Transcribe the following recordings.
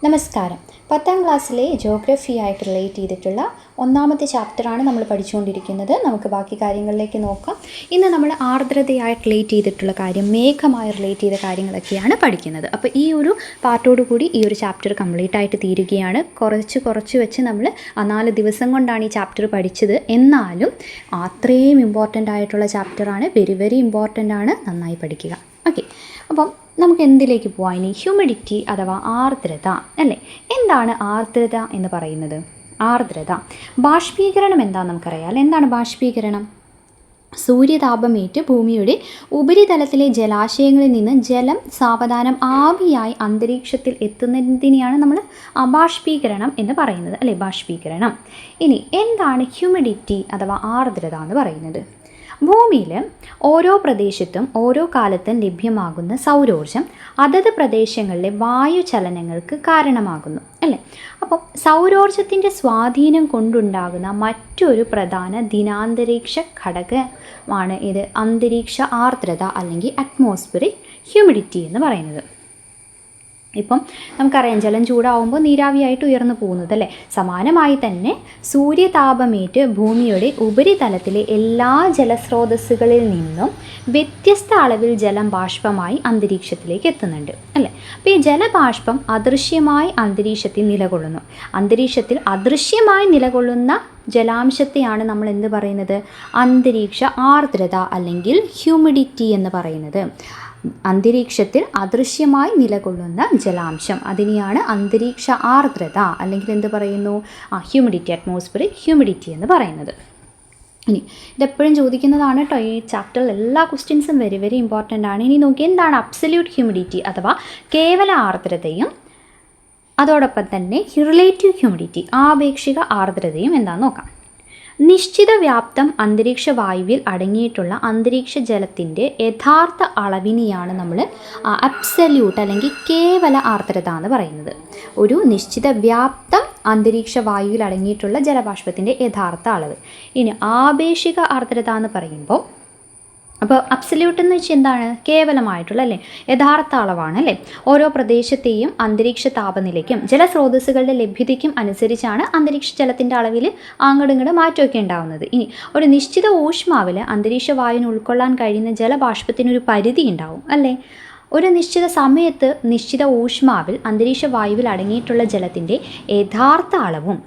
നമസ്കാരം. 10ാം ക്ലാസ്സിലെ ജോഗ്രഫി ആയിട്ട് റിലേറ്റ് ചെയ്തിട്ടുള്ള ഒന്നാമത്തെ ചാപ്റ്ററാണ് നമ്മൾ പഠിച്ചുകൊണ്ടിരിക്കുന്നത്. നമുക്ക് ബാക്കി കാര്യങ്ങളിലേക്ക് നോക്കാം. ഇന്ന് നമ്മൾ ആർദ്രതയായിട്ട് റിലേറ്റ് ചെയ്തിട്ടുള്ള കാര്യം, മേഘമായി റിലേറ്റ് ചെയ്ത കാര്യങ്ങളൊക്കെയാണ് പഠിക്കുന്നത്. അപ്പോൾ ഈ ഒരു പാർട്ടോടു കൂടി ഈ ഒരു ചാപ്റ്റർ കംപ്ലീറ്റ് ആയിട്ട് തീരുകയാണ്. കുറച്ച് വെച്ച് നമ്മൾ 4 ദിവസം കൊണ്ടാണ് ഈ ചാപ്റ്റർ പഠിച്ചത്. എന്നാലും അത്രയും ഇമ്പോർട്ടൻ്റ് ആയിട്ടുള്ള ചാപ്റ്ററാണ്. വെരി ഇമ്പോർട്ടൻ്റ് ആണ്. നന്നായി പഠിക്കുക. ഓക്കെ, അപ്പം നമുക്ക് എന്തിലേക്ക് പോവാം ഇനി? ഹ്യൂമിഡിറ്റി അഥവാ ആർദ്രത അല്ലേ. എന്താണ് ആർദ്രത എന്ന് പറയുന്നത്? ആർദ്രത, ബാഷ്പീകരണം എന്താണെന്ന് നമുക്കറിയാം. എന്താണ് ബാഷ്പീകരണം? സൂര്യതാപമേറ്റ് ഭൂമിയുടെ ഉപരിതലത്തിലെ ജലാശയങ്ങളിൽ നിന്ന് ജലം സാവധാനം ആവിയായി അന്തരീക്ഷത്തിൽ എത്തുന്നതിനെയാണ് നമ്മൾ ബാഷ്പീകരണം എന്ന് പറയുന്നത് അല്ലേ. ബാഷ്പീകരണം. ഇനി എന്താണ് ഹ്യൂമിഡിറ്റി അഥവാ ആർദ്രത എന്ന് പറയുന്നത്? ഭൂമിയിൽ ഓരോ പ്രദേശത്തും ഓരോ കാലത്തും ലഭ്യമാകുന്ന സൗരോർജം അതത് പ്രദേശങ്ങളിലെ വായുചലനങ്ങൾക്ക് കാരണമാകുന്നു അല്ലേ. അപ്പം സൗരോർജത്തിൻ്റെ സ്വാധീനം കൊണ്ടുണ്ടാകുന്ന മറ്റൊരു പ്രധാന ദിനാന്തരീക്ഷ ഘടകമാണ് ഇത് അന്തരീക്ഷ ആർദ്രത അല്ലെങ്കിൽ അറ്റ്മോസ്ഫിയറിക് ഹ്യൂമിഡിറ്റി എന്ന് പറയുന്നത്. ഇപ്പം നമുക്കറിയാം, ജലം ചൂടാവുമ്പോൾ നീരാവിയായിട്ട് ഉയർന്നു പോകുന്നത് അല്ലേ. സമാനമായി തന്നെ സൂര്യതാപമേറ്റ് ഭൂമിയുടെ ഉപരിതലത്തിലെ എല്ലാ ജലസ്രോതസ്സുകളിൽ നിന്നും വ്യത്യസ്ത അളവിൽ ജലം ബാഷ്പമായി അന്തരീക്ഷത്തിലേക്ക് എത്തുന്നുണ്ട് അല്ലേ. അപ്പോൾ ഈ ജലബാഷ്പം അദൃശ്യമായി അന്തരീക്ഷത്തിൽ നിലകൊള്ളുന്നു. അന്തരീക്ഷത്തിൽ അദൃശ്യമായി നിലകൊള്ളുന്ന ജലാംശത്തെയാണ് നമ്മൾ എന്ത് പറയുന്നത്? അന്തരീക്ഷ ആർദ്രത അല്ലെങ്കിൽ ഹ്യൂമിഡിറ്റി എന്ന് പറയുന്നത്. അന്തരീക്ഷത്തിൽ അദൃശ്യമായി നിലകൊള്ളുന്ന ജലാംശം, അതിനെയാണ് അന്തരീക്ഷ ആർദ്രത അല്ലെങ്കിൽ എന്ത് പറയുന്നു? ഹ്യൂമിഡിറ്റി, അറ്റ്മോസ്ഫിയറിക് ഹ്യൂമിഡിറ്റി എന്ന് പറയുന്നത്. ഇനി ഇതെപ്പോഴും ചോദിക്കുന്നതാണ് കേട്ടോ. ഈ ചാപ്റ്ററിൽ എല്ലാ ക്വസ്റ്റ്യൻസും വെരി ഇമ്പോർട്ടൻ്റ് ആണ്. ഇനി നോക്കി, എന്താണ് അബ്സല്യൂട്ട് ഹ്യൂമിഡിറ്റി അഥവാ കേവല ആർദ്രതയും അതോടൊപ്പം തന്നെ റിലേറ്റീവ് ഹ്യൂമിഡിറ്റി ആപേക്ഷിക ആർദ്രതയും എന്താണെന്ന് നോക്കാം. നിശ്ചിത വ്യാപ്തം അന്തരീക്ഷ വായുവിൽ അടങ്ങിയിട്ടുള്ള അന്തരീക്ഷ ജലത്തിൻ്റെ യഥാർത്ഥ അളവിനെയാണ് നമ്മൾ അബ്സല്യൂട്ട് അല്ലെങ്കിൽ കേവല ആർദ്രത എന്ന് പറയുന്നത്. ഒരു നിശ്ചിത വ്യാപ്തം അന്തരീക്ഷ വായുവിൽ അടങ്ങിയിട്ടുള്ള ജലബാഷ്പത്തിൻ്റെ യഥാർത്ഥ അളവ്. ഇനി ആപേക്ഷിക ആർദ്രത എന്ന് പറയുമ്പോൾ, അപ്പോൾ അബ്സല്യൂട്ട് എന്ന് വെച്ചാൽ എന്താണ്? കേവലമായിട്ടുള്ള അല്ലേ, യഥാർത്ഥ അളവാണ് അല്ലേ. ഓരോ പ്രദേശത്തെയും അന്തരീക്ഷ താപനിലയ്ക്കും ജലസ്രോതസ്സുകളുടെ ലഭ്യതയ്ക്കും അനുസരിച്ചാണ് അന്തരീക്ഷ ജലത്തിൻ്റെ അളവിൽ അങ്ങോട്ട് മാറ്റമൊക്കെ ഉണ്ടാകുന്നത്. ഇനി ഒരു നിശ്ചിത ഊഷ്മാവിൽ അന്തരീക്ഷ വായുവിന് ഉൾക്കൊള്ളാൻ കഴിയുന്ന ജലബാഷ്പത്തിനൊരു പരിധി ഉണ്ടാവും അല്ലേ. ഒരു നിശ്ചിത സമയത്ത് നിശ്ചിത ഊഷ്മാവിൽ അന്തരീക്ഷ വായുവിൽ അടങ്ങിയിട്ടുള്ള ജലത്തിൻ്റെ യഥാർത്ഥ അളവും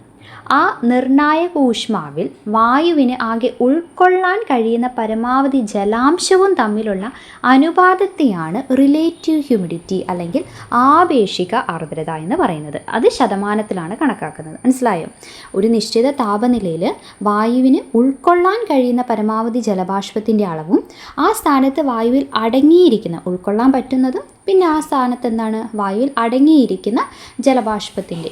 ആ നിർണായക ഊഷ്മാവിൽ വായുവിന് ആകെ ഉൾക്കൊള്ളാൻ കഴിയുന്ന പരമാവധി ജലാംശവും തമ്മിലുള്ള അനുപാതത്തെയാണ് റിലേറ്റീവ് ഹ്യൂമിഡിറ്റി അല്ലെങ്കിൽ ആപേക്ഷിക ആർദ്രത എന്ന് പറയുന്നത്. അത് ശതമാനത്തിലാണ് കണക്കാക്കുന്നത്. മനസ്സിലായോ? ഒരു നിശ്ചിത താപനിലയിൽ വായുവിന് ഉൾക്കൊള്ളാൻ കഴിയുന്ന പരമാവധി ജലബാഷ്പത്തിൻ്റെ അളവും ആ സ്ഥാനത്ത് വായുവിൽ അടങ്ങിയിരിക്കുന്ന, ഉൾക്കൊള്ളാൻ പറ്റുന്നതും പിന്നെ ആ സ്ഥാനത്ത് എന്താണ് വായുവിൽ അടങ്ങിയിരിക്കുന്ന ജലബാഷ്പത്തിൻ്റെ,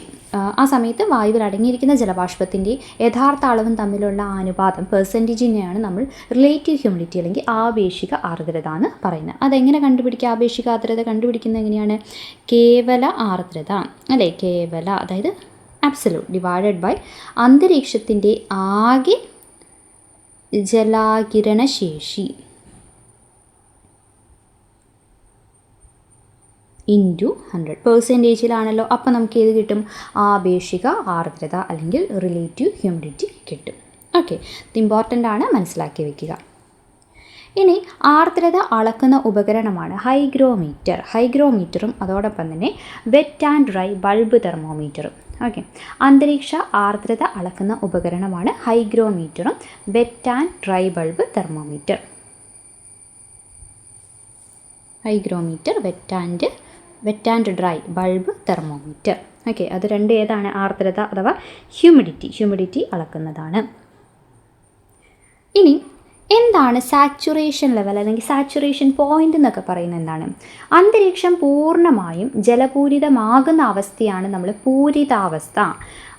ആ സമയത്ത് വായുവിൽ അടങ്ങിയിരിക്കുന്ന ജലബാഷ്പത്തിൻ്റെ യഥാർത്ഥ അളവും തമ്മിലുള്ള അനുപാതം, പെർസെൻറ്റേജിനെയാണ് നമ്മൾ റിലേറ്റീവ് ഹ്യൂമിഡിറ്റി അല്ലെങ്കിൽ ആപേക്ഷിക ആർദ്രത എന്ന് പറയുന്നത്. അതെങ്ങനെ കണ്ടുപിടിക്കുക? ആപേക്ഷിക ആർദ്രത കണ്ടുപിടിക്കുന്നത് എങ്ങനെയാണ്? കേവല ആർദ്രത അല്ലേ. കേവല അതായത് അബ്സല്യൂട്ട് ഡിവൈഡഡ് ബൈ അന്തരീക്ഷത്തിൻ്റെ ആകെ ജലാകിരണശേഷി ഇൻറ്റു 100. പെർസെൻറ്റേജിലാണല്ലോ. അപ്പോൾ നമുക്ക് ഏത് കിട്ടും? ആപേക്ഷിക ആർദ്രത അല്ലെങ്കിൽ റിലേറ്റീവ് ഹ്യൂമിഡിറ്റി കിട്ടും. ഓക്കെ, ഇത് ഇമ്പോർട്ടൻ്റ് ആണ്, മനസ്സിലാക്കി വയ്ക്കുക. ഇനി ആർദ്രത അളക്കുന്ന ഉപകരണമാണ് ഹൈഗ്രോമീറ്റർ. ഹൈഗ്രോമീറ്ററും അതോടൊപ്പം തന്നെ വെറ്റ് ആൻഡ് ഡ്രൈ ബൾബ് തെർമോമീറ്ററും. ഓക്കെ, അന്തരീക്ഷ ആർദ്രത അളക്കുന്ന ഉപകരണമാണ് ഹൈഗ്രോമീറ്ററും wet and dry bulb thermometer. Hygrometer, wet and dry bulb thermometer. Okay, അത് രണ്ട് ഏതാണ്? ആർദ്രത അഥവാ ഹ്യൂമിഡിറ്റി അളക്കുന്നതാണ്. ഇനി എന്താണ് സാച്ചുറേഷൻ ലെവൽ അല്ലെങ്കിൽ സാച്ചുറേഷൻ പോയിൻ്റ് എന്നൊക്കെ പറയുന്നത് എന്താണ്? അന്തരീക്ഷം പൂർണ്ണമായും ജലപൂരിതമാകുന്ന അവസ്ഥയാണ് നമ്മൾ പൂരിതാവസ്ഥ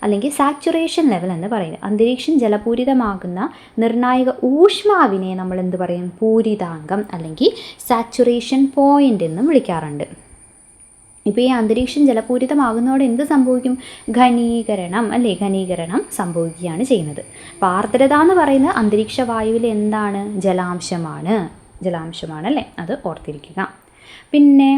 അല്ലെങ്കിൽ സാച്ചുറേഷൻ ലെവൽ എന്ന് പറയുന്നത്. അന്തരീക്ഷം ജലപൂരിതമാകുന്ന നിർണായക ഊഷ്മാവിനെ നമ്മൾ എന്ത് പറയും? പൂരിതാങ്കം അല്ലെങ്കിൽ സാച്ചുറേഷൻ പോയിൻ്റ് എന്നും വിളിക്കാറുണ്ട്. ഇപ്പോൾ ഈ അന്തരീക്ഷം ജലപൂരിതമാകുന്നതോടെ എന്ത് സംഭവിക്കും? ഘനീകരണം അല്ലേ, ഘനീകരണം സംഭവിക്കുകയാണ് ചെയ്യുന്നത്. അപ്പോൾ ആർദ്രത എന്ന് പറയുന്നത് അന്തരീക്ഷ വായുവിൽ എന്താണ്? ജലാംശമാണ് അല്ലേ, അത് ഓർത്തിരിക്കുക. പിന്നെ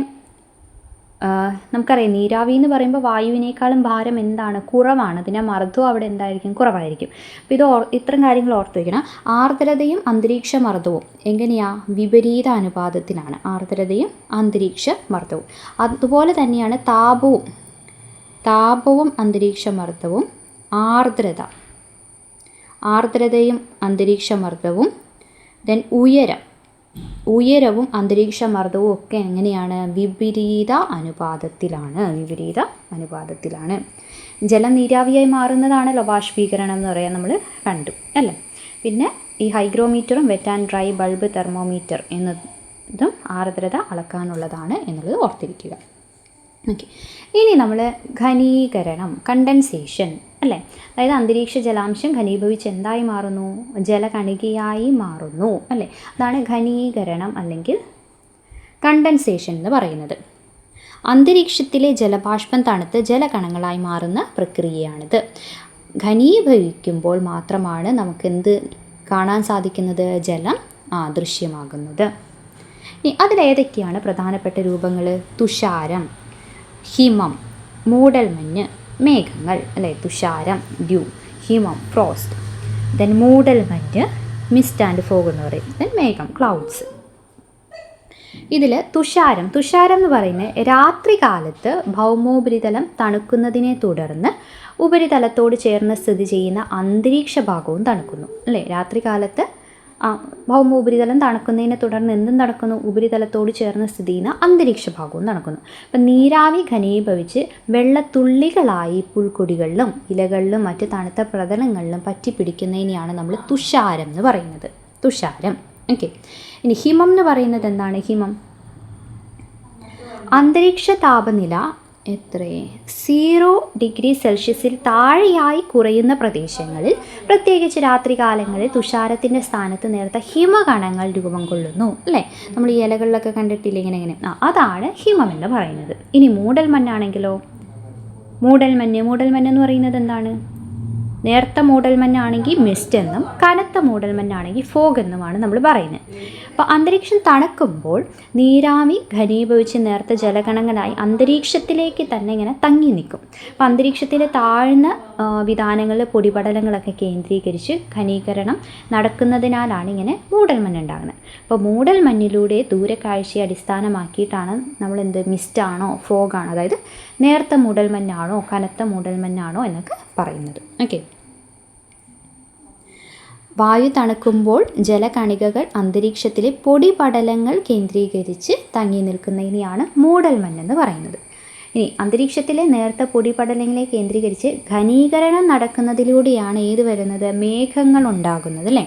നമുക്കറിയാം നീരാവി എന്ന് പറയുമ്പോൾ വായുവിനേക്കാളും ഭാരം എന്താണ്, കുറവാണ്. അതിൻ്റെ മർദ്ദവും അവിടെ എന്തായിരിക്കും, കുറവായിരിക്കും. അപ്പോൾ ഇത്തരം കാര്യങ്ങൾ ഓർത്ത് വയ്ക്കണം. ആർദ്രതയും അന്തരീക്ഷ മർദ്ദവും എങ്ങനെയാ, വിപരീത അനുപാതത്തിലാണ് ആർദ്രതയും അന്തരീക്ഷ മർദ്ദവും. അതുപോലെ തന്നെയാണ് താപവും അന്തരീക്ഷ മർദ്ദവും, ആർദ്രതയും അന്തരീക്ഷ മർദ്ദവും, ദെൻ ഉയരവും അന്തരീക്ഷ മർദ്ദവും ഒക്കെ എങ്ങനെയാണ്, വിപരീത അനുപാതത്തിലാണ്. ജലം നീരാവിയായി മാറുന്നതാണല്ലോ ബാഷ്പീകരണം എന്ന് പറയാൻ നമ്മൾ കണ്ടു അല്ലേ. പിന്നെ ഈ ഹൈഗ്രോമീറ്ററും wet and dry bulb thermometer എന്നതും ആർദ്രത അളക്കാനുള്ളതാണ് എന്നുള്ളത് ഓർത്തിരിക്കുക. ഓക്കെ, ഇനി നമ്മൾ ഘനീകരണം, കണ്ടൻസേഷൻ അല്ലേ, അതായത് അന്തരീക്ഷ ജലാംശം ഘനീഭവിച്ച് എന്തായി മാറുന്നു, ജലകണികയായി മാറുന്നു അല്ലേ. അതാണ് ഘനീകരണം അല്ലെങ്കിൽ കണ്ടൻസേഷൻ എന്ന് പറയുന്നത്. അന്തരീക്ഷത്തിലെ ജലബാഷ്പം തണുത്ത് ജലകണങ്ങളായി മാറുന്ന പ്രക്രിയയാണിത്. ഘനീഭവിക്കുമ്പോൾ മാത്രമാണ് നമുക്കെന്ത് കാണാൻ സാധിക്കുന്നത്, ജലം ദൃശ്യമാകുന്നത്. ഇനി അതിലേതൊക്കെയാണ് പ്രധാനപ്പെട്ട രൂപങ്ങൾ, തുഷാരം, ഹിമം, മൂടൽമഞ്ഞ്, മേഘങ്ങൾ അല്ലേ. തുഷാരം ഡ്യൂ, ഹിമം ഫ്രോസ്റ്റ്, ദെൻ മൂടൽമഞ്ഞ് മിസ്റ്റ് ആൻഡ് ഫോഗ് എന്ന് പറയും, ദെൻ മേഘം ക്ലൗഡ്സ്. ഇതിൽ തുഷാരം എന്ന് പറയുന്നത് രാത്രികാലത്ത് ഭൗമോപരിതലം തണുക്കുന്നതിനെ തുടർന്ന് ഉപരിതലത്തോട് ചേർന്ന് സ്ഥിതി ചെയ്യുന്ന അന്തരീക്ഷ ഭാഗവും തണുക്കുന്നു അല്ലേ. രാത്രികാലത്ത് ഭൗമോപരിതലം തണുക്കുന്നതിനെ തുടർന്ന് എന്തും നടക്കുന്നു, ഉപരിതലത്തോട് ചേർന്ന് സ്ഥിതി ചെയ്യുന്ന അന്തരീക്ഷ ഭാഗവും നടക്കുന്നു. അപ്പം നീരാവി ഘനീഭവിച്ച് വെള്ളത്തുള്ളികളായി പുൽക്കൊടികളിലും ഇലകളിലും മറ്റ് തണുത്ത പ്രതലങ്ങളിലും പറ്റിപ്പിടിക്കുന്നതിനെയാണ് നമ്മൾ തുഷാരം എന്ന് പറയുന്നത്. തുഷാരം. ഓക്കെ, ഇനി ഹിമം എന്ന് പറയുന്നത് എന്താണ്, ഹിമം അന്തരീക്ഷ താപനില 0 ഡിഗ്രി സെൽഷ്യസിൽ താഴെയായി കുറയുന്ന പ്രദേശങ്ങളിൽ, പ്രത്യേകിച്ച് രാത്രികാലങ്ങളിൽ തുഷാരത്തിൻ്റെ സ്ഥാനത്ത് നേരത്തെ ഹിമകണങ്ങൾ രൂപം കൊള്ളുന്നു അല്ലേ. നമ്മൾ ഈ ഇലകളിലൊക്കെ കണ്ടിട്ടില്ല ഇങ്ങനെ അതാണ് ഹിമം എന്ന് പറയുന്നത്. ഇനി മൂടൽമഞ്ഞാണെങ്കിലോ, മൂടൽമഞ്ഞ് എന്ന് പറയുന്നത് എന്താണ്, നേർത്ത മൂടൽമഞ്ഞാണെങ്കിൽ മിസ്റ്റ് എന്നും കനത്ത മൂടൽമഞ്ഞാണെങ്കിൽ ഫോഗ് എന്നുമാണ് നമ്മൾ പറയുന്നത്. അപ്പോൾ അന്തരീക്ഷം തണുക്കുമ്പോൾ നീരാവി ഘനീഭവിച്ച് നേർത്ത ജലകണങ്ങളായി അന്തരീക്ഷത്തിലേക്ക് തന്നെ ഇങ്ങനെ തങ്ങി നിൽക്കും. അപ്പോൾ അന്തരീക്ഷത്തിലെ താഴ്ന്ന വിതാനങ്ങളിൽ പൊടിപടലങ്ങളൊക്കെ കേന്ദ്രീകരിച്ച് ഘനീകരണം നടക്കുന്നതിനാലാണ് ഇങ്ങനെ മൂടൽമഞ്ഞ് ഉണ്ടാകുന്നത്. അപ്പോൾ മൂടൽമഞ്ഞിലൂടെ ദൂരക്കാഴ്ചയെ അടിസ്ഥാനമാക്കിയിട്ടാണ് നമ്മൾ മിസ്റ്റാണോ ഫോഗാണോ, അതായത് നേർത്ത മൂടൽമഞ്ഞാണോ കനത്ത മൂടൽമഞ്ഞാണോ എന്നൊക്കെ പറയുന്നത്. ഓക്കെ, വായു തണുക്കുമ്പോൾ ജലകണികകൾ അന്തരീക്ഷത്തിലെ പൊടിപടലങ്ങൾ കേന്ദ്രീകരിച്ച് തങ്ങി നിൽക്കുന്നതിനെയാണ് മൂടൽമഞ്ഞെന്ന് പറയുന്നത്. ഇനി അന്തരീക്ഷത്തിലെ നേർത്ത പൊടിപടലങ്ങളെ കേന്ദ്രീകരിച്ച് ഘനീകരണം നടക്കുന്നതിലൂടെയാണ് ഏത് വരുന്നത്, മേഘങ്ങൾ ഉണ്ടാകുന്നത് അല്ലേ.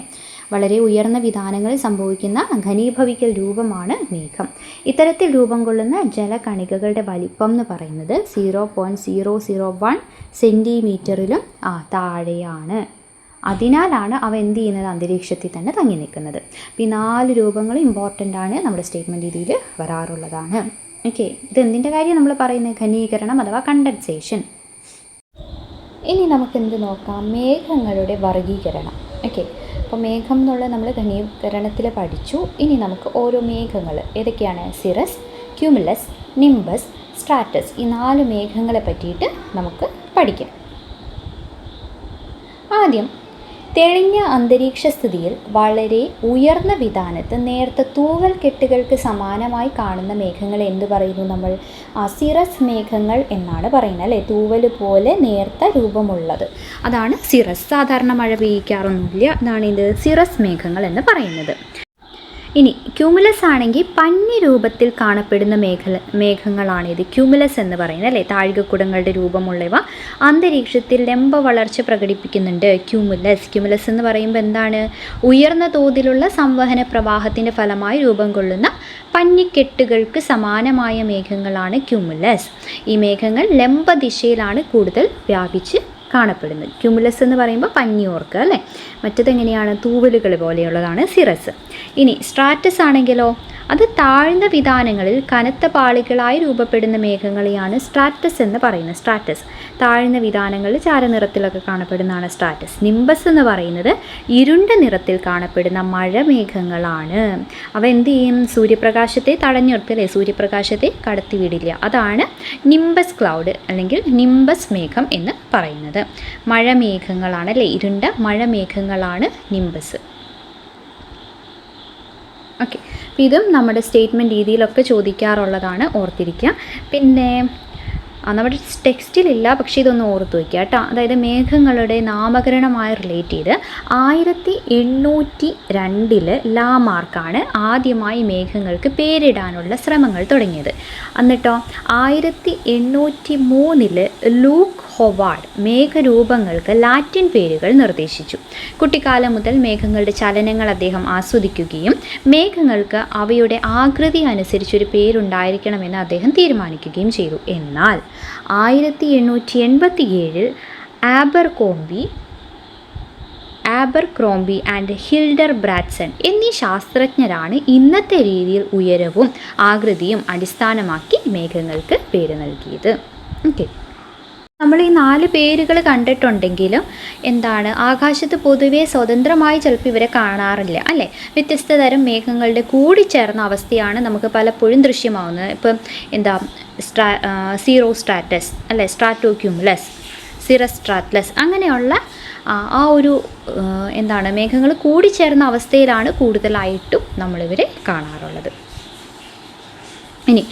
വളരെ ഉയർന്ന വിതാനങ്ങളിൽ സംഭവിക്കുന്ന ഘനീഭവിക്കൽ രൂപമാണ് മേഘം. ഇത്തരത്തിൽ രൂപം കൊള്ളുന്ന ജലകണികകളുടെ വലിപ്പം എന്ന് പറയുന്നത് 0.001 സെൻറ്റിമീറ്ററിലും താഴെയാണ്. അതിനാലാണ് അവ എന്ത് ചെയ്യുന്നത്, അന്തരീക്ഷത്തിൽ തന്നെ തങ്ങി നിൽക്കുന്നത്. അപ്പോൾ ഈ 4 രൂപങ്ങളും ഇമ്പോർട്ടൻ്റ് ആണ്, നമ്മുടെ സ്റ്റേറ്റ്മെൻറ്റ് രീതിയിൽ വരാറുള്ളതാണ്. ഓക്കെ, ഇതെന്തിൻ്റെ കാര്യം നമ്മൾ പറയുന്നത്, ഘനീകരണം അഥവാ കണ്ടൻസേഷൻ. ഇനി നമുക്കെന്ത് നോക്കാം, മേഘങ്ങളുടെ വർഗീകരണം. ഓക്കെ, അപ്പോൾ മേഘം എന്നുള്ളത് നമ്മൾ ഘനീകരണത്തിൽ പഠിച്ചു. ഇനി നമുക്ക് ഓരോ മേഘങ്ങൾ ഏതൊക്കെയാണ്, സിറസ്, ക്യൂമുലസ്, നിംബസ്, സ്ട്രാറ്റസ്, ഈ 4 മേഘങ്ങളെ പറ്റിയിട്ട് നമുക്ക് പഠിക്കാം. ആദ്യം തെളിഞ്ഞ അന്തരീക്ഷ സ്ഥിതിയിൽ വളരെ ഉയർന്ന വിതാനത്ത് നേർത്ത തൂവൽ കെട്ടുകൾക്ക് സമാനമായി കാണുന്ന മേഘങ്ങൾ എന്ത് പറയുന്നു നമ്മൾ, സിറസ് മേഘങ്ങൾ എന്നാണ് പറയുന്നത് അല്ലേ. തൂവൽ പോലെ നേർത്ത രൂപമുള്ളത് അതാണ് സിറസ്. സാധാരണ മഴ പെയ്യിക്കാറൊന്നുമില്ല, അതാണ് ഇത് സിറസ് മേഘങ്ങൾ എന്ന് പറയുന്നത്. ഇനി ക്യൂമുലസ് ആണെങ്കിൽ പഞ്ഞി രൂപത്തിൽ കാണപ്പെടുന്ന മേഘങ്ങളാണിത് ക്യൂമുലസ് എന്ന് പറയുന്നത് അല്ലേ. താഴികക്കുടങ്ങളുടെ രൂപമുള്ളവ അന്തരീക്ഷത്തിൽ ലംബ വളർച്ച പ്രകടിപ്പിക്കുന്നുണ്ട്. ക്യൂമുലസ് എന്ന് പറയുമ്പോൾ എന്താണ്, ഉയർന്ന തോതിലുള്ള സംവഹന പ്രവാഹത്തിൻ്റെ ഫലമായി രൂപം കൊള്ളുന്ന പഞ്ഞിക്കെട്ടുകൾക്ക് സമാനമായ മേഘങ്ങളാണ് ക്യൂമുലസ്. ഈ മേഘങ്ങൾ ലംബ ദിശയിലാണ് കൂടുതൽ വ്യാപിച്ച് കാണപ്പെടുന്നത്. ക്യൂമുലസ് എന്ന് പറയുമ്പോൾ പഞ്ഞി ഓർക്കുക അല്ലേ. മറ്റതെങ്ങനെയാണ്, തൂവലുകൾ പോലെയുള്ളതാണ് സിറസ്. ഇനി സ്ട്രാറ്റസ് ആണെങ്കിലോ, അത് താഴ്ന്ന വിതാനങ്ങളിൽ കനത്ത പാളികളായി രൂപപ്പെടുന്ന മേഘങ്ങളെയാണ് സ്ട്രാറ്റസ് എന്ന് പറയുന്നത്. സ്ട്രാറ്റസ് താഴ്ന്ന വിതാനങ്ങളിൽ ചാരനിറത്തിലൊക്കെ കാണപ്പെടുന്നതാണ് സ്ട്രാറ്റസ്. നിംബസ് എന്ന് പറയുന്നത് ഇരുണ്ട നിറത്തിൽ കാണപ്പെടുന്ന മഴമേഘങ്ങളാണ്. അവ എന്ത് ചെയ്യും? സൂര്യപ്രകാശത്തെ തടഞ്ഞു നിർത്തല്ലേ, സൂര്യപ്രകാശത്തെ കടത്തിവിടില്ല. അതാണ് നിംബസ് ക്ലൗഡ് അല്ലെങ്കിൽ നിംബസ് മേഘം എന്ന് പറയുന്നത്. മഴമേഘങ്ങളാണ് അല്ലേ, ഇരുണ്ട മഴമേഘങ്ങളാണ് നിംബസ്. ഓക്കെ, അപ്പോൾ ഇതും നമ്മുടെ സ്റ്റേറ്റ്മെൻറ്റ് രീതിയിലൊക്കെ ചോദിക്കാറുള്ളതാണ്, ഓർത്തിരിക്കുക. പിന്നെ നമ്മുടെ ടെക്സ്റ്റിലില്ല, പക്ഷേ ഇതൊന്ന് ഓർത്ത് വയ്ക്കുക കേട്ടോ. അതായത് മേഘങ്ങളുടെ നാമകരണമായി റിലേറ്റ് ചെയ്ത് 1802 ലാമാർക്കാണ് ആദ്യമായി മേഘങ്ങൾക്ക് പേരിടാനുള്ള ശ്രമങ്ങൾ തുടങ്ങിയത്. എന്നിട്ടോ 1803 ലൂക്ക് ഹൊവാർഡ് മേഘരൂപങ്ങൾക്ക് ലാറ്റിൻ പേരുകൾ നിർദ്ദേശിച്ചു. കുട്ടിക്കാലം മുതൽ മേഘങ്ങളുടെ ചലനങ്ങൾ അദ്ദേഹം ആസ്വദിക്കുകയും മേഘങ്ങൾക്ക് അവയുടെ ആകൃതി അനുസരിച്ചൊരു പേരുണ്ടായിരിക്കണമെന്ന് അദ്ദേഹം തീരുമാനിക്കുകയും ചെയ്തു. എന്നാൽ 1887 ആബർക്രോംബി ആൻഡ് ഹിൽഡർ ബ്രാഡ്സൺ എന്നീ ശാസ്ത്രജ്ഞരാണ് ഇന്നത്തെ രീതിയിൽ ഉയരവും ആകൃതിയും അടിസ്ഥാനമാക്കി മേഘങ്ങൾക്ക് പേര് നൽകിയത്. ഓക്കെ, നമ്മൾ ഈ 4 പേരുകൾ കണ്ടിട്ടുണ്ടെങ്കിലും ആകാശത്ത് പൊതുവേ സ്വതന്ത്രമായി ചിലപ്പോൾ ഇവരെ കാണാറില്ല അല്ലേ. വ്യത്യസ്ത തരം മേഘങ്ങളുടെ കൂടിച്ചേർന്ന അവസ്ഥയാണ് നമുക്ക് പലപ്പോഴും ദൃശ്യമാവുന്നത്. ഇപ്പം സീറോ സ്ട്രാറ്റസ് അല്ലേ, സ്ട്രാറ്റോക്യുമുലസ്, സിറസ്ട്രാറ്റസ്, അങ്ങനെയുള്ള ആ ഒരു മേഘങ്ങൾ കൂടിച്ചേർന്ന അവസ്ഥയിലാണ് കൂടുതലായിട്ടും നമ്മളിവരെ കാണാറുള്ളത്. ഇനി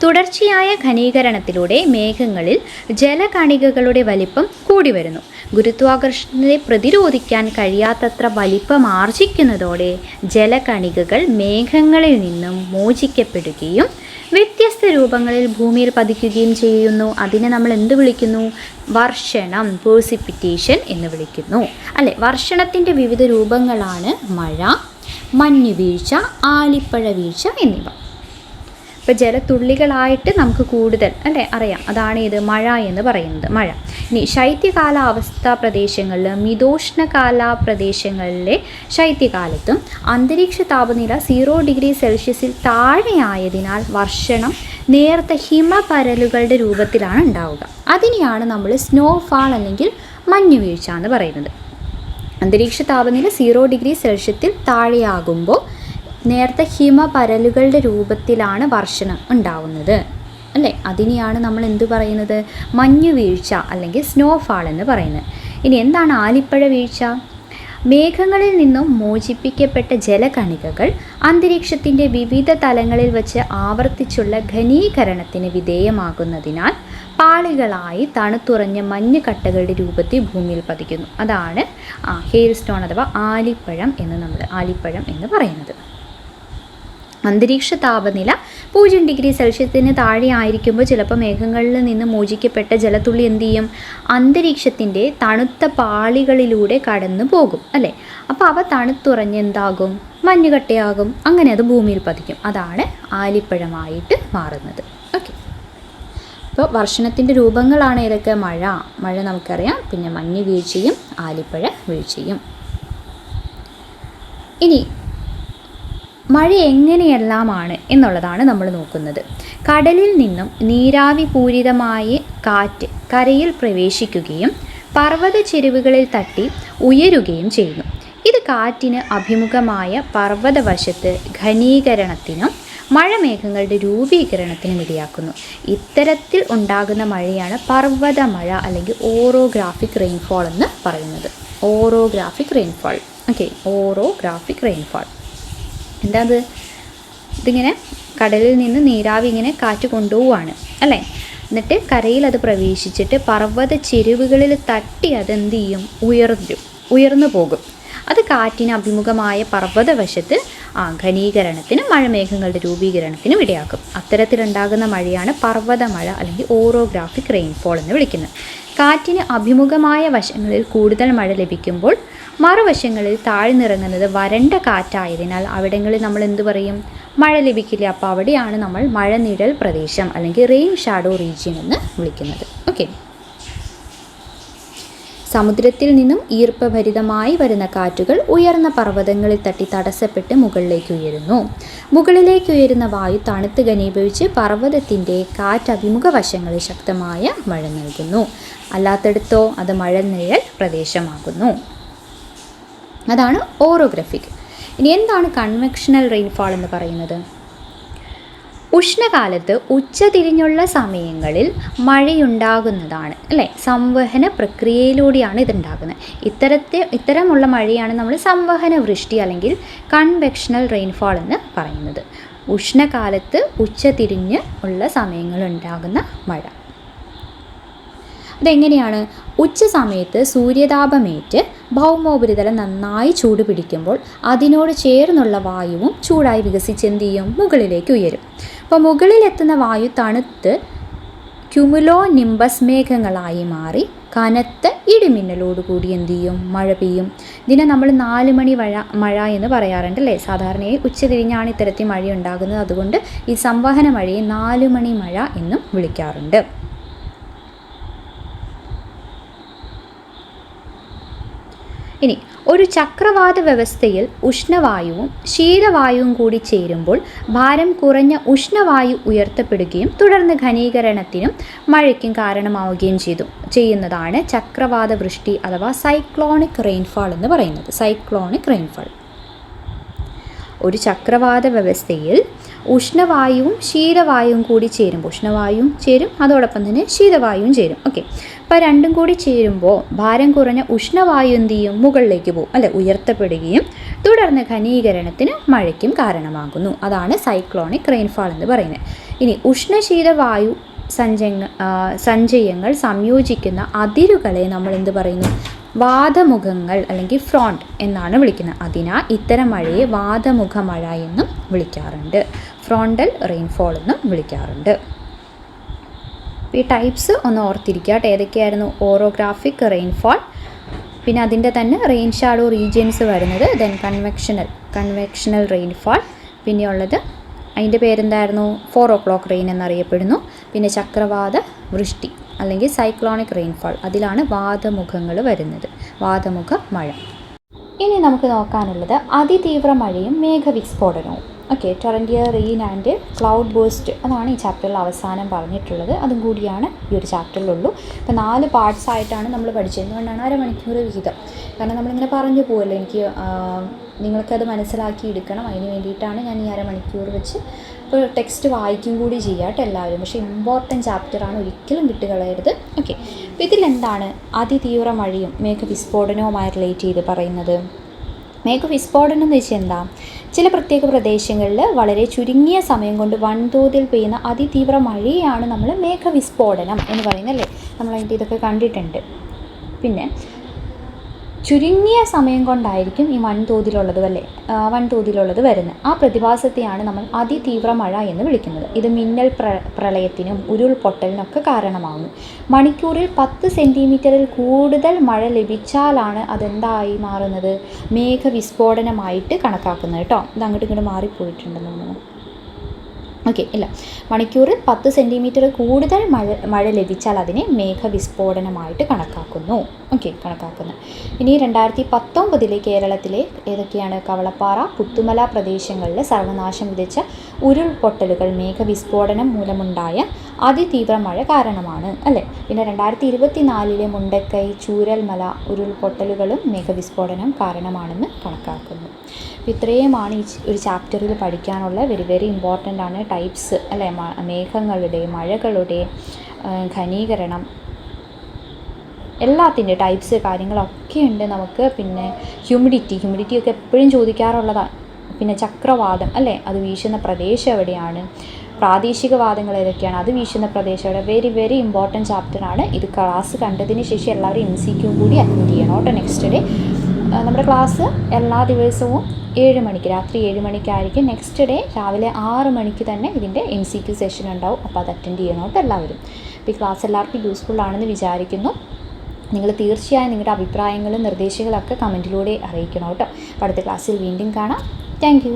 തുടർച്ചയായ ഘനീകരണത്തിലൂടെ മേഘങ്ങളിൽ ജലകണികകളുടെ വലിപ്പം കൂടി വരുന്നു. ഗുരുത്വാകർഷണത്തെ പ്രതിരോധിക്കാൻ കഴിയാത്തത്ര വലിപ്പം ആർജിക്കുന്നതോടെ ജലകണികകൾ മേഘങ്ങളിൽ നിന്നും മോചിക്കപ്പെടുകയും വ്യത്യസ്ത രൂപങ്ങളിൽ ഭൂമിയിൽ പതിക്കുകയും ചെയ്യുന്നു. അതിനെ നമ്മൾ എന്ത് വിളിക്കുന്നു? വർഷണം, പേഴ്സിപ്പിറ്റേഷൻ എന്ന് വിളിക്കുന്നു അല്ലേ. വർഷണത്തിൻ്റെ വിവിധ രൂപങ്ങളാണ് മഴ, മഞ്ഞുവീഴ്ച, ആലിപ്പഴ വീഴ്ച എന്നിവ. ഇപ്പോൾ ജലത്തുള്ളികളായിട്ട് നമുക്ക് കൂടുതൽ അല്ലേ അറിയാം, അതാണ് ഇത് മഴ എന്ന് പറയുന്നത്. മഴ. ഇനി ശൈത്യകാലാവസ്ഥാ പ്രദേശങ്ങളിൽ, മിതോഷ്ണകാല പ്രദേശങ്ങളിലെ ശൈത്യകാലത്തും അന്തരീക്ഷ താപനില 0 ഡിഗ്രി സെൽഷ്യസിൽ താഴെയായതിനാൽ വർഷണം നേർത്ത ഹിമപരലുകളുടെ രൂപത്തിലാണ് ഉണ്ടാവുക. അതിനെയാണ് നമ്മൾ സ്നോഫാൾ അല്ലെങ്കിൽ മഞ്ഞുവീഴ്ച എന്ന് പറയുന്നത്. അന്തരീക്ഷ താപനില 0 ഡിഗ്രി സെൽഷ്യത്തിൽ താഴെയാകുമ്പോൾ നേർത്ത ഹിമപരലുകളുടെ രൂപത്തിലാണ് വർഷണം ഉണ്ടാവുന്നത് അല്ലേ. അതിനെയാണ് നമ്മൾ എന്ത് പറയുന്നത്? മഞ്ഞുവീഴ്ച അല്ലെങ്കിൽ സ്നോഫാൾ എന്ന് പറയുന്നത്. ഇനി എന്താണ് ആലിപ്പഴ വീഴ്ച? മേഘങ്ങളിൽ നിന്നും മോചിപ്പിക്കപ്പെട്ട ജലകണികകൾ അന്തരീക്ഷത്തിൻ്റെ വിവിധ തലങ്ങളിൽ വച്ച് ആവർത്തിച്ചുള്ള ഘനീകരണത്തിന് വിധേയമാകുന്നതിനാൽ പാളികളായി തണുത്തുറഞ്ഞ മഞ്ഞുകട്ടകളുടെ രൂപത്തിൽ ഭൂമിയിൽ പതിക്കുന്നു. അതാണ് ഹെയിൽ സ്റ്റോൺ അഥവാ ആലിപ്പഴം എന്ന് പറയുന്നത്. അന്തരീക്ഷ താപനില 0 ഡിഗ്രി സെൽഷ്യസിന് താഴെ ആയിരിക്കുമ്പോൾ ചിലപ്പോൾ മേഘങ്ങളിൽ നിന്ന് മോചിക്കപ്പെട്ട ജലത്തുള്ളി എന്ത് ചെയ്യും? അന്തരീക്ഷത്തിൻ്റെ തണുത്ത പാളികളിലൂടെ കടന്നു പോകും അല്ലേ. അപ്പോൾ അവ തണുത്തുറഞ്ഞ് എന്താകും? മഞ്ഞുകട്ടയാകും. അങ്ങനെ അത് ഭൂമിയിൽ പതിക്കും. അതാണ് ആലിപ്പഴമായിട്ട് മാറുന്നത്. ഓക്കെ, അപ്പോൾ വർഷണത്തിൻ്റെ രൂപങ്ങളാണ് ഏതൊക്കെ? മഴ നമുക്കറിയാം, പിന്നെ മഞ്ഞ് വീഴ്ചയും ആലിപ്പഴ വീഴ്ചയും. ഇനി മഴ എങ്ങനെയെല്ലാമാണ് എന്നുള്ളതാണ് നമ്മൾ നോക്കുന്നത്. കടലിൽ നിന്നും നീരാവി പൂരിതമായ കാറ്റ് കരയിൽ പ്രവേശിക്കുകയും പർവ്വത ചെരുവുകളിൽ തട്ടി ഉയരുകയും ചെയ്യുന്നു. ഇത് കാറ്റിന് അഭിമുഖമായ പർവ്വതവശത്ത് ഘനീകരണത്തിനും മഴമേഘങ്ങളുടെ രൂപീകരണത്തിനും ഇടയാക്കുന്നു. ഇത്തരത്തിൽ ഉണ്ടാകുന്ന മഴയാണ് പർവ്വത മഴ അല്ലെങ്കിൽ ഓറോഗ്രാഫിക് റെയിൻഫോൾ എന്ന് പറയുന്നത്. ഓറോഗ്രാഫിക് റെയിൻഫാൾ എന്താ അത്? ഇതിങ്ങനെ കടലിൽ നിന്ന് നീരാവി ഇങ്ങനെ കാറ്റ് കൊണ്ടുപോവുകയാണ് അല്ലേ. എന്നിട്ട് കരയിൽ അത് പ്രവേശിച്ചിട്ട് പർവ്വത ചെരുവുകളിൽ തട്ടി അതെന്ത് ചെയ്യും? ഉയർന്നു പോകും. അത് കാറ്റിന് അഭിമുഖമായ പർവ്വതവശത്ത് ഘനീകരണത്തിനും മഴമേഘങ്ങളുടെ രൂപീകരണത്തിനും ഇടയാക്കും. അത്തരത്തിലുണ്ടാകുന്ന മഴയാണ് പർവ്വത മഴ അല്ലെങ്കിൽ ഓറോഗ്രാഫിക് റെയിൻഫോൾ എന്ന് വിളിക്കുന്നത്. കാറ്റിന് അഭിമുഖമായ വശങ്ങളിൽ കൂടുതൽ മഴ ലഭിക്കുമ്പോൾ മറുവശങ്ങളിൽ താഴ്ന്നിറങ്ങുന്നത് വരണ്ട കാറ്റായതിനാൽ അവിടങ്ങളിൽ നമ്മൾ എന്ത് പറയും? മഴ ലഭിക്കില്ല. അപ്പോൾ അവിടെയാണ് നമ്മൾ മഴനിഴൽ പ്രദേശം അല്ലെങ്കിൽ റെയിൻ ഷാഡോ റീജിയൻ എന്ന് വിളിക്കുന്നത്. ഓക്കെ, സമുദ്രത്തിൽ നിന്നും ഈർപ്പഭരിതമായി വരുന്ന കാറ്റുകൾ ഉയർന്ന പർവ്വതങ്ങളിൽ തട്ടി തടസ്സപ്പെട്ട് മുകളിലേക്ക് ഉയരുന്നു. മുകളിലേക്ക് ഉയരുന്ന വായു തണുത്ത് ഘനീഭവിച്ച് പർവ്വതത്തിൻ്റെ കാറ്റഭിമുഖ വശങ്ങളിൽ ശക്തമായ മഴ നൽകുന്നു. അല്ലാത്തടത്തോ അത് മഴനിഴൽ പ്രദേശമാകുന്നു. അതാണ് ഓറോഗ്രഫിക്. ഇനി എന്താണ് കൺവെക്ഷണൽ റെയിൻഫാൾ എന്ന് പറയുന്നത്? ഉഷ്ണകാലത്ത് ഉച്ചതിരിഞ്ഞുള്ള സമയങ്ങളിൽ മഴയുണ്ടാകുന്നതാണ് അല്ലേ. സംവഹന പ്രക്രിയയിലൂടെയാണ് ഇതുണ്ടാകുന്നത്. ഇത്തരമുള്ള മഴയാണ് നമ്മൾ സംവഹന വൃഷ്ടി അല്ലെങ്കിൽ കൺവെക്ഷണൽ റെയിൻഫാൾ എന്ന് പറയുന്നത്. ഉഷ്ണകാലത്ത് ഉച്ചതിരിഞ്ഞ് ഉള്ള സമയങ്ങളുണ്ടാകുന്ന മഴ. അതെങ്ങനെയാണ്? ഉച്ച സമയത്ത് സൂര്യതാപമേറ്റ് ഭൗമോപരിതലം നന്നായി ചൂട് പിടിക്കുമ്പോൾ അതിനോട് ചേർന്നുള്ള വായുവും ചൂടായി വികസിച്ച് എന്ത് ചെയ്യും? മുകളിലേക്ക് ഉയരും. അപ്പോൾ മുകളിലെത്തുന്ന വായു തണുത്ത് ക്യുമുലോ നിംബസ് മേഘങ്ങളായി മാറി കനത്ത ഇടിമിന്നലോടുകൂടി എന്ത് ചെയ്യും? മഴ പെയ്യും. ഇതിനെ നമ്മൾ 4 മണി മഴ എന്ന് പറയാറുണ്ട് അല്ലേ. സാധാരണയായി ഉച്ചതിരിഞ്ഞാണ് ഇത്തരത്തിൽ മഴ ഉണ്ടാകുന്നത്. അതുകൊണ്ട് ഈ സംവഹന മഴയെ 4 മണി മഴ എന്നും വിളിക്കാറുണ്ട്. ഇനി ഒരു ചക്രവാത വ്യവസ്ഥയിൽ ഉഷ്ണവായുവും ശീതവായുവും കൂടി ചേരുമ്പോൾ ഭാരം കുറഞ്ഞ ഉഷ്ണവായു ഉയർത്തപ്പെടുകയും തുടർന്ന് ഘനീകരണത്തിനും മഴയ്ക്കും കാരണമാവുകയും ചെയ്യുന്നതാണ് ചക്രവാത വൃഷ്ടി അഥവാ സൈക്ലോണിക് റെയിൻഫാൾ എന്ന് പറയുന്നത്. Cyclonic rainfall. ഒരു ചക്രവാത വ്യവസ്ഥയിൽ ഉഷ്ണവായുവും ശീതവായുവും കൂടി ചേരുമ്പോൾ, ഉഷ്ണവായുവും ചേരും അതോടൊപ്പം തന്നെ ശീതവായുവും ചേരും. ഓക്കെ, അപ്പോൾ രണ്ടും കൂടി ചേരുമ്പോൾ ഭാരം കുറഞ്ഞ ഉഷ്ണവായു എന്ത് ചെയ്യും? മുകളിലേക്ക് പോകും അല്ലെ, ഉയർത്തപ്പെടുകയും തുടർന്ന് ഘനീകരണത്തിന് മഴയ്ക്കും കാരണമാകുന്നു. അതാണ് സൈക്ലോണിക് റെയിൻഫാൾ എന്ന് പറയുന്നത്. ഇനി ഉഷ്ണശീതവായു സഞ്ചയങ്ങൾ സംയോജിക്കുന്ന അതിരുകളെ നമ്മൾ എന്ത് പറയുന്നു? വാതമുഖങ്ങൾ അല്ലെങ്കിൽ ഫ്രോണ്ട് എന്നാണ് വിളിക്കുന്നത്. അതിനാൽ ഇത്തരം മഴയെ വാതമുഖ മഴ എന്നും വിളിക്കാറുണ്ട്. ഫ്രോണ്ടൽ റെയിൻഫോൾ എന്നും വിളിക്കാറുണ്ട്. ഈ ടൈപ്സ് ഒന്ന് ഓർത്തിരിക്കുക. ഏതൊക്കെയായിരുന്നു? ഓറോഗ്രാഫിക് റെയിൻഫോൾ, പിന്നെ അതിൻ്റെ തന്നെ റെയിൻ ഷാഡോ റീജിയൻസ് വരുന്നത്, ദെൻ കൺവെക്ഷണൽ റെയിൻഫാൾ, പിന്നെയുള്ളത് അതിൻ്റെ പേരെന്തായിരുന്നു? 4 o'clock റെയിൻ എന്നറിയപ്പെടുന്നു. പിന്നെ ചക്രവാത വൃഷ്ടി അല്ലെങ്കിൽ സൈക്ലോണിക് റെയിൻഫാൾ, അതിലാണ് വാതമുഖങ്ങൾ വരുന്നത്, വാതമുഖ മഴ. ഇനി നമുക്ക് നോക്കാനുള്ളത് അതിതീവ്ര മഴയും മേഘവിസ്ഫോടനവും. Okay, torrential rain and cloudburst, അതാണ് ഈ ചാപ്റ്ററിൽ അവസാനം പറഞ്ഞിട്ടുള്ളത്. അതും കൂടിയാണ് ഈ ഒരു ചാപ്റ്ററിലുള്ളൂ. ഇപ്പോൾ 4 പാർട്സ് ആയിട്ടാണ് നമ്മൾ പഠിച്ചത്. എന്തുകൊണ്ടാണ്? അരമണിക്കൂർ വിഹിതം. കാരണം നമ്മളിങ്ങനെ പറഞ്ഞു പോകുമല്ലോ, എനിക്ക് നിങ്ങൾക്കത് മനസ്സിലാക്കി എടുക്കണം. അതിന് വേണ്ടിയിട്ടാണ് ഞാൻ ഈ അരമണിക്കൂർ വെച്ച് ഇപ്പോൾ ടെക്സ്റ്റ് വായിക്കും കൂടി ചെയ്യാട്ടോ എല്ലാവരും. പക്ഷേ ഇമ്പോർട്ടൻറ്റ് ചാപ്റ്ററാണ്, ഒരിക്കലും വിട്ടുകളയരുത്. ഓക്കെ, അപ്പോൾ ഇതിലെന്താണ് അതിതീവ്ര മഴയും മേഘവിസ്ഫോടനവുമായി റിലേറ്റ് ചെയ്ത് പറയുന്നത്? മേഘവിസ്ഫോടനം എന്ന് വെച്ചാൽ എന്താ? ചില പ്രത്യേക പ്രദേശങ്ങളിൽ വളരെ ചുരുങ്ങിയ സമയം കൊണ്ട് വൻതോതിൽ പെയ്യുന്ന അതിതീവ്ര മഴയാണ് നമ്മൾ മേഘവിസ്ഫോടനം എന്ന് പറയുന്നത് അല്ലേ. നമ്മളതിൻ്റെ ഇതൊക്കെ കണ്ടിട്ടുണ്ട്. പിന്നെ ചുരുങ്ങിയ സമയം കൊണ്ടായിരിക്കും ഈ വൻതോതിലുള്ളത് വരുന്നത്. ആ പ്രതിഭാസത്തെയാണ് നമ്മൾ അതിതീവ്ര മഴ എന്ന് വിളിക്കുന്നത്. ഇത് മിന്നൽ പ്രളയത്തിനും ഉരുൾപൊട്ടലിനൊക്കെ കാരണമാകുന്നു. മണിക്കൂറിൽ 10 സെൻറ്റിമീറ്ററിൽ കൂടുതൽ മഴ ലഭിച്ചാലാണ് അതെന്തായി മാറുന്നത്? മേഘവിസ്ഫോടനമായിട്ട് കണക്കാക്കുന്നത് കേട്ടോ. ഇത് അങ്ങോട്ടും ഇങ്ങോട്ട് മാറിപ്പോയിട്ടുണ്ടെന്ന് തോന്നുന്നു. ഓക്കെ, ഇല്ല, മണിക്കൂറിൽ 10 സെൻറ്റിമീറ്റർ കൂടുതൽ മഴ ലഭിച്ചാൽ അതിനെ മേഘവിസ്ഫോടനമായിട്ട് കണക്കാക്കുന്നു. ഇനി 2019 കേരളത്തിലെ ഏതൊക്കെയാണ്? കവളപ്പാറ, പുത്തുമല പ്രദേശങ്ങളിൽ സർവനാശം വിതച്ച ഉരുൾപൊട്ടലുകൾ മേഘവിസ്ഫോടനം മൂലമുണ്ടായ അതിതീവ്ര മഴ കാരണമാണ് അല്ലേ. പിന്നെ 2024 മുണ്ടക്കൈ, ചൂരൽമല ഉരുൾപൊട്ടലുകളും മേഘവിസ്ഫോടനം കാരണമാണെന്ന് കണക്കാക്കുന്നു. അപ്പോൾ ഇത്രയുമാണ് ഈ ഒരു ചാപ്റ്ററിൽ പഠിക്കാനുള്ള വെരി വെരി ഇമ്പോർട്ടൻ്റ് ആണ്. ടൈപ്സ് അല്ലേ, മേഘങ്ങളുടെ, മഴകളുടെ, ഘനീകരണം, എല്ലാത്തിൻ്റെ ടൈപ്സ് കാര്യങ്ങളൊക്കെ ഉണ്ട് നമുക്ക്. പിന്നെ ഹ്യൂമിഡിറ്റിയൊക്കെ എപ്പോഴും ചോദിക്കാറുള്ളതാണ്. പിന്നെ ചക്രവാതം അല്ലേ, അത് വീശുന്ന പ്രദേശം എവിടെയാണ്? പ്രാദേശികവാദങ്ങൾ ഏതൊക്കെയാണ്? അത് വീശുന്ന പ്രദേശം എവിടെ? വെരി വെരി ഇമ്പോർട്ടൻറ്റ് ചാപ്റ്ററാണ്. ഇത് ക്ലാസ് കണ്ടതിന് ശേഷം എല്ലാവരും MCQ കൂടി അറ്റൻഡ് ചെയ്യണം കേട്ടോ. നെക്സ്റ്റ് ഡേ നമ്മുടെ ക്ലാസ് എല്ലാ ദിവസവും 7 മണിക്ക്, രാത്രി 7 മണിക്കായിരിക്കും. നെക്സ്റ്റ് ഡേ രാവിലെ 6 മണിക്ക് തന്നെ ഇതിൻ്റെ MCQ സെഷൻ ഉണ്ടാവും. അപ്പോൾ അത് അറ്റൻഡ് ചെയ്യണം കേട്ടോ എല്ലാവരും. അപ്പോൾ ഈ ക്ലാസ് എല്ലാവർക്കും യൂസ്ഫുൾ ആണെന്ന് വിചാരിക്കുന്നു. നിങ്ങൾ തീർച്ചയായും നിങ്ങളുടെ അഭിപ്രായങ്ങളും നിർദ്ദേശങ്ങളൊക്കെ കമൻറ്റിലൂടെ അറിയിക്കണം കേട്ടോ. അപ്പോൾ അടുത്ത ക്ലാസ്സിൽ വീണ്ടും കാണാം. Thank you.